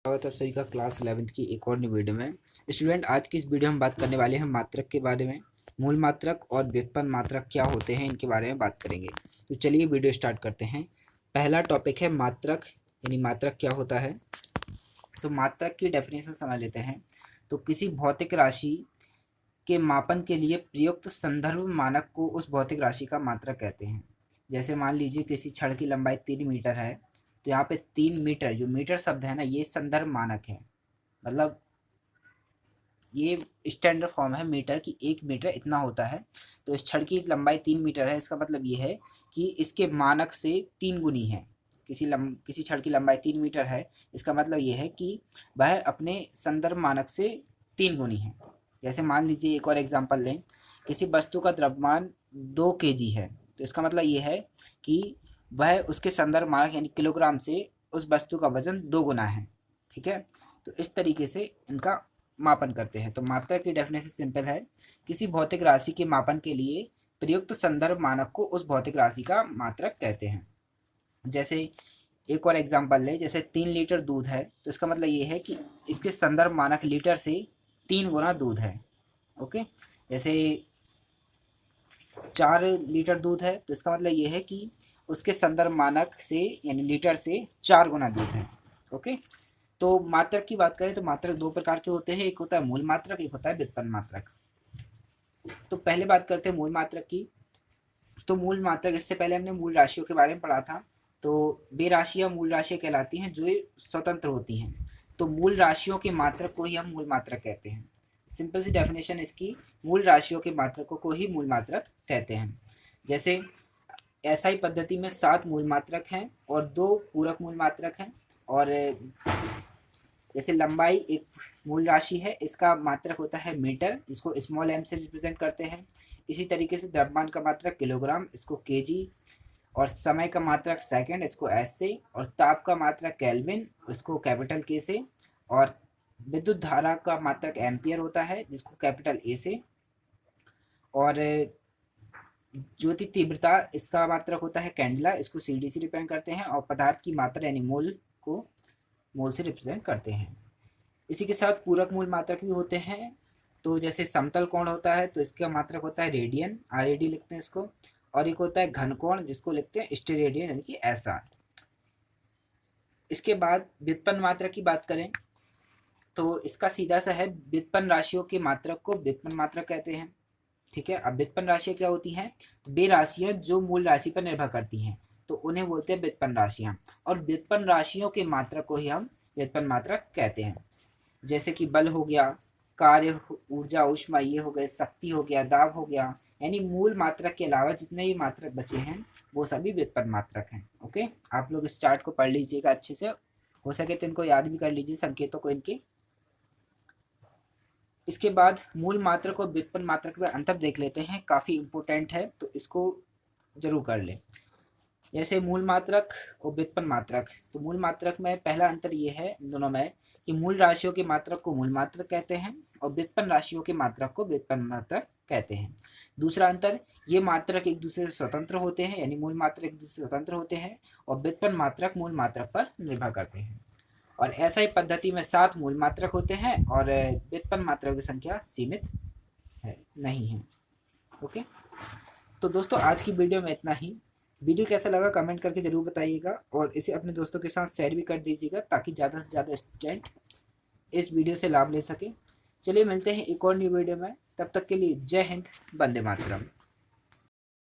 स्वागत है आप सभी का क्लास 11th की एक और न्यू वीडियो में। स्टूडेंट, आज की इस वीडियो में बात करने वाले हैं मात्रक के बारे में। मूल मात्रक और व्युत्पन्न मात्रक क्या होते हैं, इनके बारे में बात करेंगे। तो चलिए वीडियो स्टार्ट करते हैं। पहला टॉपिक है मात्रक, यानी मात्रक क्या होता है। तो मात्रक की डेफिनेशन समझ लेते हैं। तो किसी भौतिक राशि के मापन के लिए प्रयुक्त संदर्भ मानक को उस भौतिक राशि का मात्रक कहते हैं। जैसे मान लीजिए किसी छड़ की लंबाई 3 मीटर है, तो यहाँ पे 3 मीटर, जो मीटर शब्द है ना, ये संदर्भ मानक है। मतलब ये स्टैंडर्ड फॉर्म है मीटर की, 1 मीटर इतना होता है। तो इस छड़ की लंबाई 3 मीटर है, इसका मतलब ये है कि इसके मानक से 3 गुनी है। किसी छड़ की लंबाई 3 मीटर है, इसका मतलब ये है कि वह अपने संदर्भ मानक से 3 गुनी है। जैसे मान लीजिए एक और एग्जांपल लें, किसी वस्तु का द्रव्यमान 2 kg है, तो इसका मतलब ये है कि वह उसके संदर्भ मानक यानी किलोग्राम से उस वस्तु का वजन 2 गुना है। ठीक है, तो इस तरीके से इनका मापन करते हैं। तो मात्रक की डेफिनेशन सिंपल है, किसी भौतिक राशि के मापन के लिए प्रयुक्त संदर्भ मानक को उस भौतिक राशि का मात्रक कहते हैं। जैसे एक और एग्जांपल ले, जैसे 3 लीटर दूध है, तो इसका मतलब ये है कि इसके संदर्भ मानक लीटर से 3 गुना दूध है। ओके, जैसे 4 लीटर दूध है, तो इसका मतलब ये है कि उसके संदर्भ मानक से यानी लीटर से 4 गुना दूध है। ओके, तो मात्रक की बात करें तो मात्रक 2 प्रकार के होते हैं, एक होता है मूल मात्रक, एक होता है व्युत्पन्न मात्रक। तो पहले बात करते हैं मूल मात्रक की। तो मूल मात्रक, इससे पहले हमने मूल राशियों के बारे में पढ़ा था। तो वे राशियाँ मूल राशियाँ कहलाती हैं जो स्वतंत्र होती हैं। तो मूल राशियों के मात्रक को ही हम मूल मात्रक कहते हैं। सिंपल सी डेफिनेशन इसकी, मूल राशियों के मात्रकों को ही मूल मात्रक कहते हैं। जैसे एसआई पद्धति में 7 मूल मात्रक हैं और 2 पूरक मूल मात्रक हैं। और जैसे लंबाई एक मूल राशि है, इसका मात्रक होता है मीटर, इसको स्मॉल एम से रिप्रेजेंट करते हैं। इसी तरीके से द्रव्यमान का मात्रक किलोग्राम, इसको केजी। और समय का मात्रक सेकंड, इसको एस से। और ताप का मात्रक केल्विन, इसको कैपिटल के से। और विद्युत धारा का मात्रक एम्पियर होता है, जिसको कैपिटल ए से। और ज्योति तीव्रता, इसका मात्रक होता है कैंडला, इसको सीडी से रिप्रेजेंट करते हैं। और पदार्थ की मात्रा यानी मोल को मोल से रिप्रेजेंट करते हैं। इसी के साथ पूरक मूल मात्रक भी होते हैं। तो जैसे समतल कोण होता है, तो इसका मात्रक होता है रेडियन, आरएडी लिखते हैं इसको। और एक होता है घन कोण, जिसको लिखते हैं स्टेरेडियन यानी कि एसआर। इसके बाद व्युत्पन्न मात्रक की बात करें तो इसका सीधा सा है, व्युत्पन्न राशियों के मात्रक को व्युत्पन्न मात्रक कहते हैं। ठीक है, अब व्युत्पन्न राशियाँ क्या होती हैं? वे राशियाँ जो मूल राशि पर निर्भर करती हैं, तो उन्हें बोलते हैं व्युत्पन्न राशियाँ। और व्युत्पन्न राशियों के मात्रक को ही हम व्युत्पन्न मात्रक कहते हैं। जैसे कि बल हो गया, कार्य, ऊर्जा, ऊष्मा, ये हो गए, शक्ति हो गया, दाब हो गया, यानी मूल मात्रक के अलावा जितने भी मात्रक बचे हैं वो सभी व्युत्पन्न मात्रक हैं। ओके, आप लोग इस चार्ट को पढ़ लीजिएगा अच्छे से, हो सके तो इनको याद भी कर लीजिए, संकेतों को इनके। इसके बाद मूल मात्रक और व्युत्पन्न मात्रक में अंतर देख लेते हैं, काफ़ी इंपॉर्टेंट है, तो इसको जरूर कर लें। जैसे मूल मात्रक और व्युत्पन्न मात्रक, तो मूल मात्रक में पहला अंतर ये है दोनों में कि मूल राशियों के मात्रक को मूल मात्रक कहते हैं और व्युत्पन्न राशियों के मात्रक को व्युत्पन्न मात्रक कहते हैं। दूसरा अंतर, ये मात्रक एक दूसरे से स्वतंत्र होते हैं, यानी मूल मात्रक एक दूसरे से स्वतंत्र होते हैं और व्युत्पन्न मात्रक मूल मात्रक पर निर्भर करते हैं। और ऐसा ही पद्धति में 7 मूल मात्रक होते हैं और व्युत्पन्न मात्रक की संख्या सीमित है, नहीं है। ओके, तो दोस्तों आज की वीडियो में इतना ही। वीडियो कैसा लगा कमेंट करके ज़रूर बताइएगा और इसे अपने दोस्तों के साथ शेयर भी कर दीजिएगा, ताकि ज़्यादा से ज़्यादा स्टूडेंट इस वीडियो से लाभ ले सके। चलिए मिलते हैं एक और न्यू वीडियो में, तब तक के लिए जय हिंद, वंदे मातरम।